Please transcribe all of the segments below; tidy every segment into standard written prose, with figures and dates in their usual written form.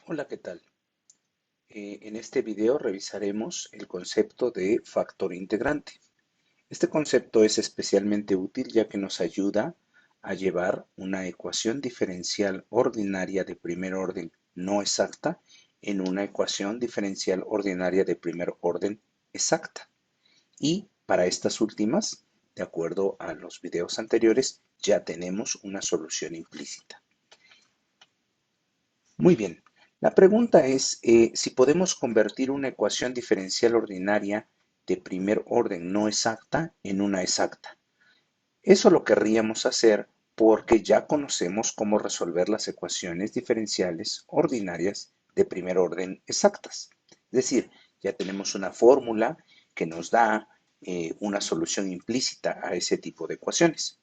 Hola, ¿qué tal? En este video revisaremos el concepto de factor integrante. Este concepto es especialmente útil ya que nos ayuda a llevar una ecuación diferencial ordinaria de primer orden no exacta en una ecuación diferencial ordinaria de primer orden exacta. Y para estas últimas, de acuerdo a los videos anteriores, ya tenemos una solución implícita. Muy bien. La pregunta es si podemos convertir una ecuación diferencial ordinaria de primer orden no exacta en una exacta. Eso lo querríamos hacer porque ya conocemos cómo resolver las ecuaciones diferenciales ordinarias de primer orden exactas. Es decir, ya tenemos una fórmula que nos da una solución implícita a ese tipo de ecuaciones.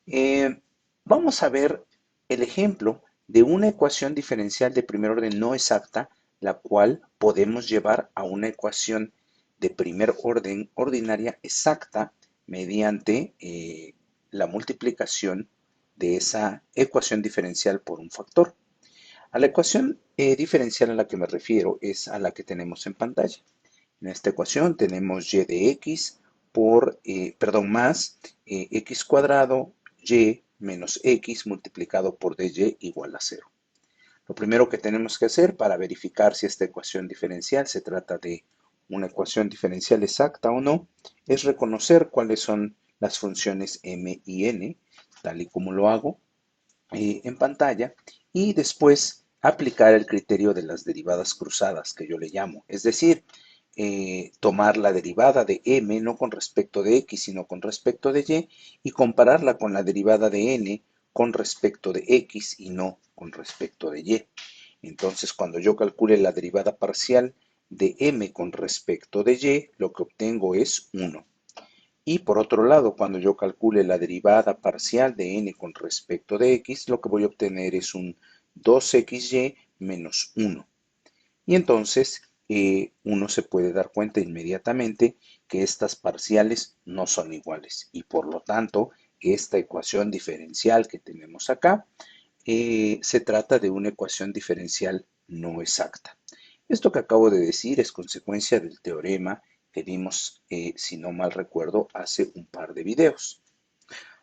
Eh, Vamos a ver el ejemplo de una ecuación diferencial de primer orden no exacta, la cual podemos llevar a una ecuación de primer orden ordinaria exacta mediante la multiplicación de esa ecuación diferencial por un factor. A la ecuación diferencial a la que me refiero es a la que tenemos en pantalla. En esta ecuación tenemos y de x más x cuadrado y menos x multiplicado por dy igual a 0. Lo primero que tenemos que hacer para verificar si esta ecuación diferencial se trata de una ecuación diferencial exacta o no es reconocer cuáles son las funciones m y n, tal y como lo hago en pantalla, y después aplicar el criterio de las derivadas cruzadas, que yo le llamo. Es decir, tomar la derivada de m no con respecto de x, sino con respecto de y compararla con la derivada de n con respecto de x y no con respecto de y. Entonces, cuando yo calcule la derivada parcial de m con respecto de y, lo que obtengo es 1. Y por otro lado, cuando yo calcule la derivada parcial de n con respecto de x, lo que voy a obtener es un 2xy menos 1. Y entonces uno se puede dar cuenta inmediatamente que estas parciales no son iguales. Y por lo tanto, esta ecuación diferencial que tenemos acá se trata de una ecuación diferencial no exacta. Esto que acabo de decir es consecuencia del teorema que vimos, si no mal recuerdo, hace un par de videos.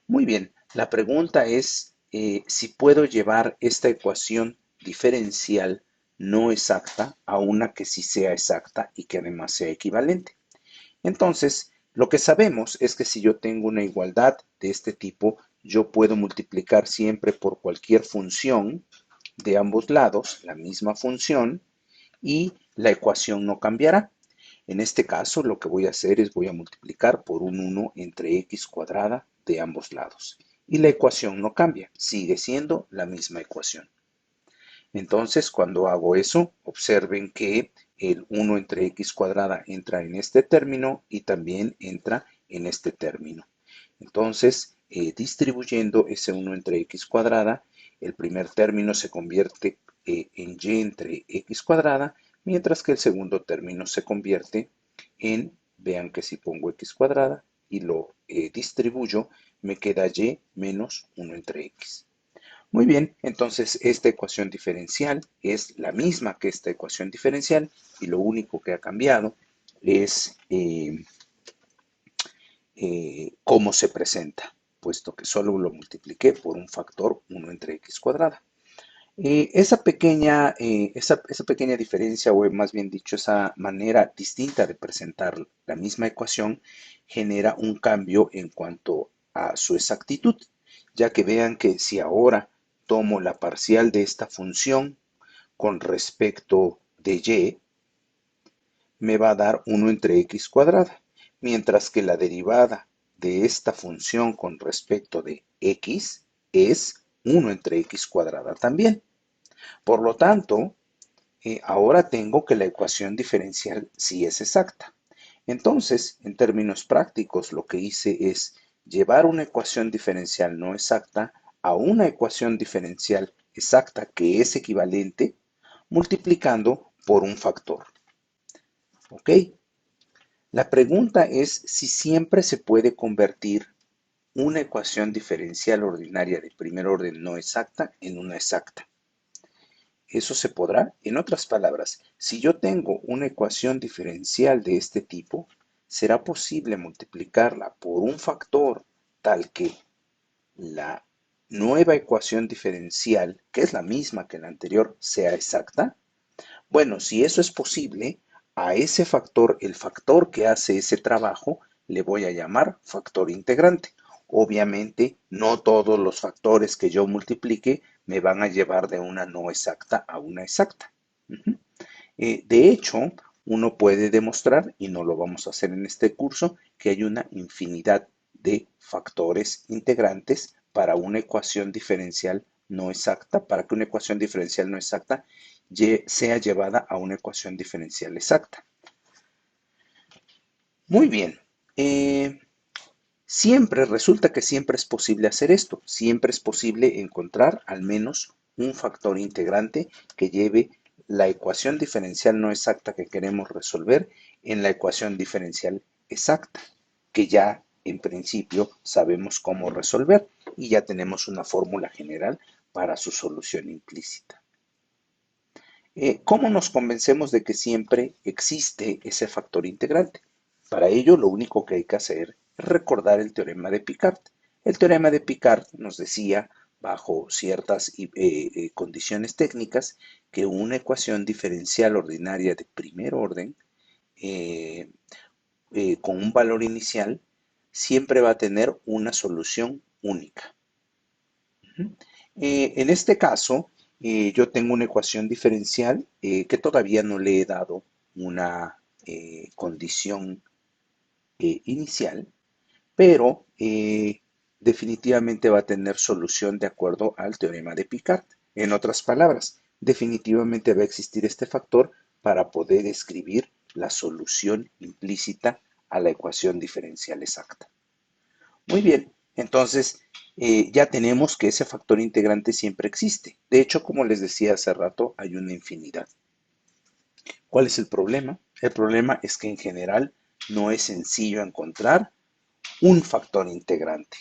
Muy bien, la pregunta es si puedo llevar esta ecuación diferencial no exacta a una que sí sea exacta y que además sea equivalente. Entonces, lo que sabemos es que si yo tengo una igualdad de este tipo, yo puedo multiplicar siempre por cualquier función de ambos lados, la misma función, y la ecuación no cambiará. En este caso, lo que voy a hacer es voy a multiplicar por un 1 entre x cuadrada de ambos lados. Y la ecuación no cambia, sigue siendo la misma ecuación. Entonces, cuando hago eso, observen que el 1 entre x cuadrada entra en este término y también entra en este término. Entonces, distribuyendo ese 1 entre x cuadrada, el primer término se convierte en y entre x cuadrada, mientras que el segundo término se convierte en, vean que si pongo x cuadrada y lo distribuyo, me queda y menos 1 entre x. Muy bien, entonces esta ecuación diferencial es la misma que esta ecuación diferencial y lo único que ha cambiado es cómo se presenta, puesto que solo lo multipliqué por un factor 1 entre x cuadrada. Esa pequeña diferencia, o más bien dicho, esa manera distinta de presentar la misma ecuación, genera un cambio en cuanto a su exactitud, ya que vean que si ahora tomo la parcial de esta función con respecto de y, me va a dar 1 entre x cuadrada, mientras que la derivada de esta función con respecto de x es 1 entre x cuadrada también. Por lo tanto, ahora tengo que la ecuación diferencial sí es exacta. Entonces, en términos prácticos, lo que hice es llevar una ecuación diferencial no exacta a una ecuación diferencial exacta que es equivalente multiplicando por un factor. ¿Ok? La pregunta es si siempre se puede convertir una ecuación diferencial ordinaria de primer orden no exacta en una exacta. ¿Eso se podrá? En otras palabras, si yo tengo una ecuación diferencial de este tipo, ¿será posible multiplicarla por un factor tal que la nueva ecuación diferencial, que es la misma que la anterior, sea exacta? Bueno, si eso es posible, a ese factor, el factor que hace ese trabajo, le voy a llamar factor integrante. Obviamente, no todos los factores que yo multiplique me van a llevar de una no exacta a una exacta. De hecho, uno puede demostrar, y no lo vamos a hacer en este curso, que hay una infinidad de factores integrantes para una ecuación diferencial no exacta, para que una ecuación diferencial no exacta sea llevada a una ecuación diferencial exacta. Muy bien. Resulta que siempre es posible hacer esto. Siempre es posible encontrar al menos un factor integrante que lleve la ecuación diferencial no exacta que queremos resolver en la ecuación diferencial exacta, que ya en principio sabemos cómo resolver y ya tenemos una fórmula general para su solución implícita. ¿Cómo nos convencemos de que siempre existe ese factor integrante? Para ello, lo único que hay que hacer es recordar el teorema de Picard. El teorema de Picard nos decía, bajo ciertas condiciones técnicas, que una ecuación diferencial ordinaria de primer orden eh, con un valor inicial siempre va a tener una solución única. En este caso, yo tengo una ecuación diferencial que todavía no le he dado una condición inicial, pero definitivamente va a tener solución de acuerdo al teorema de Picard. En otras palabras, definitivamente va a existir este factor para poder escribir la solución implícita a la ecuación diferencial exacta. Muy bien, entonces ya tenemos que ese factor integrante siempre existe. De hecho, como les decía hace rato, hay una infinidad. ¿Cuál es el problema? El problema es que en general no es sencillo encontrar un factor integrante.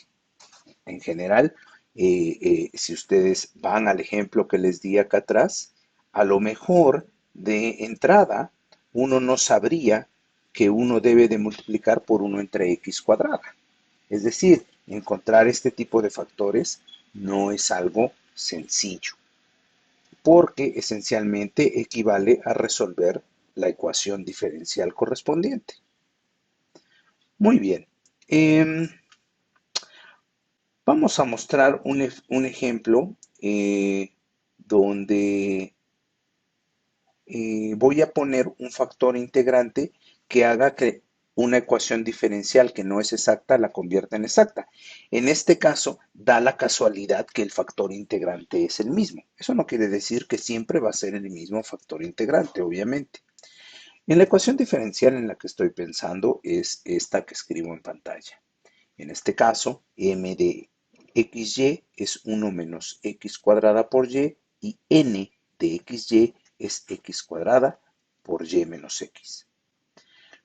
En general, si ustedes van al ejemplo que les di acá atrás, a lo mejor de entrada uno no sabría que uno debe de multiplicar por 1 entre x cuadrada. Es decir, encontrar este tipo de factores no es algo sencillo, porque esencialmente equivale a resolver la ecuación diferencial correspondiente. Muy bien. Vamos a mostrar un ejemplo donde voy a poner un factor integrante que haga que una ecuación diferencial que no es exacta la convierta en exacta. En este caso, da la casualidad que el factor integrante es el mismo. Eso no quiere decir que siempre va a ser el mismo factor integrante, obviamente. En la ecuación diferencial en la que estoy pensando es esta que escribo en pantalla. En este caso, m de xy es 1 menos x cuadrada por y n de xy es x cuadrada por y menos x.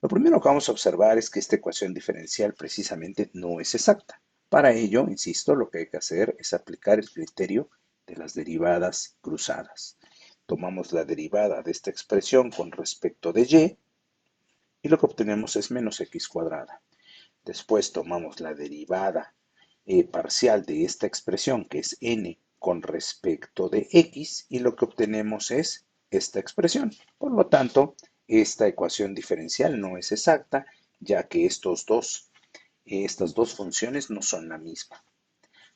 Lo primero que vamos a observar es que esta ecuación diferencial precisamente no es exacta. Para ello, insisto, lo que hay que hacer es aplicar el criterio de las derivadas cruzadas. Tomamos la derivada de esta expresión con respecto de y lo que obtenemos es menos x cuadrada. Después tomamos la derivada parcial de esta expresión, que es n con respecto de x, y lo que obtenemos es esta expresión. Por lo tanto, esta ecuación diferencial no es exacta, ya que estas dos funciones no son la misma.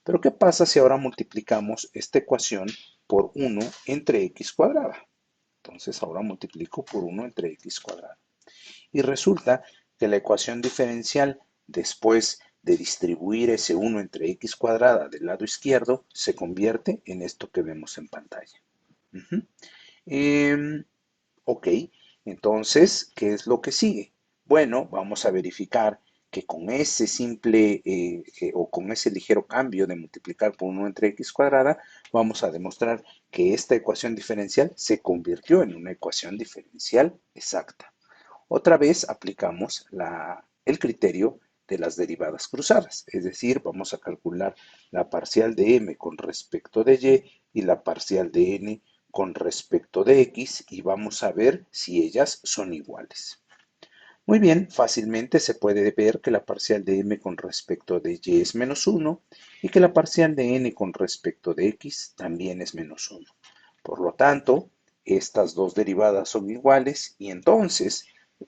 Pero ¿qué pasa si ahora multiplicamos esta ecuación por 1 entre x cuadrada? Entonces ahora multiplico por 1 entre x cuadrada. Y resulta que la ecuación diferencial, después de distribuir ese 1 entre x cuadrada del lado izquierdo, se convierte en esto que vemos en pantalla. Ok, entonces, ¿qué es lo que sigue? Bueno, vamos a verificar que con ese simple o con ese ligero cambio de multiplicar por 1 entre x cuadrada, vamos a demostrar que esta ecuación diferencial se convirtió en una ecuación diferencial exacta. Otra vez aplicamos el criterio de las derivadas cruzadas, es decir, vamos a calcular la parcial de m con respecto de y la parcial de n con respecto de x y vamos a ver si ellas son iguales. Muy bien, fácilmente se puede ver que la parcial de m con respecto de y es menos 1 y que la parcial de n con respecto de x también es menos 1. Por lo tanto, estas dos derivadas son iguales y entonces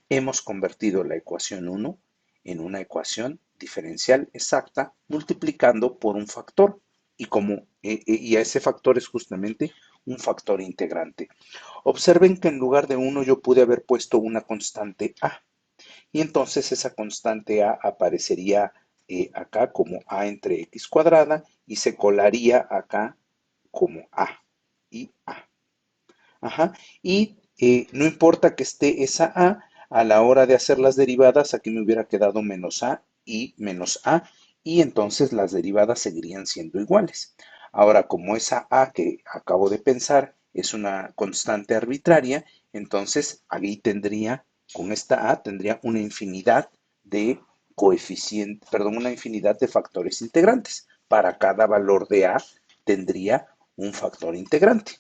hemos convertido la ecuación 1 en una ecuación diferencial exacta multiplicando por un factor y a ese factor es justamente un factor integrante. Observen que en lugar de 1 yo pude haber puesto una constante a y entonces esa constante a aparecería acá como a entre x cuadrada y se colaría acá como a y a. Ajá. Y no importa que esté esa a la hora de hacer las derivadas, aquí me hubiera quedado menos a y entonces las derivadas seguirían siendo iguales. Ahora, como esa a que acabo de pensar es una constante arbitraria, entonces ahí tendría, con esta a, tendría una infinidad de coeficientes, perdón, una infinidad de factores integrantes. Para cada valor de a tendría un factor integrante.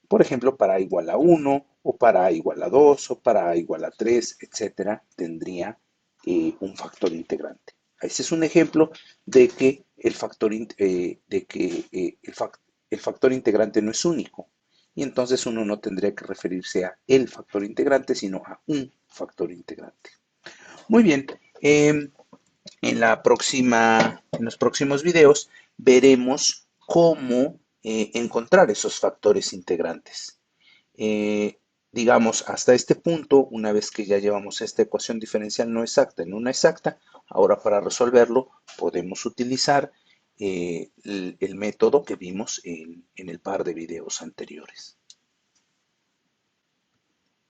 Por ejemplo, para a igual a 1, o para a igual a 2, o para a igual a 3, etcétera, tendría un factor integrante. Ese es un ejemplo de que el factor integrante no es único. Y entonces uno no tendría que referirse a el factor integrante, sino a un factor integrante. Muy bien, en los próximos videos veremos cómo encontrar esos factores integrantes. Eh, digamos, hasta este punto, una vez que ya llevamos esta ecuación diferencial no exacta en una exacta, ahora para resolverlo podemos utilizar el método que vimos en el par de videos anteriores.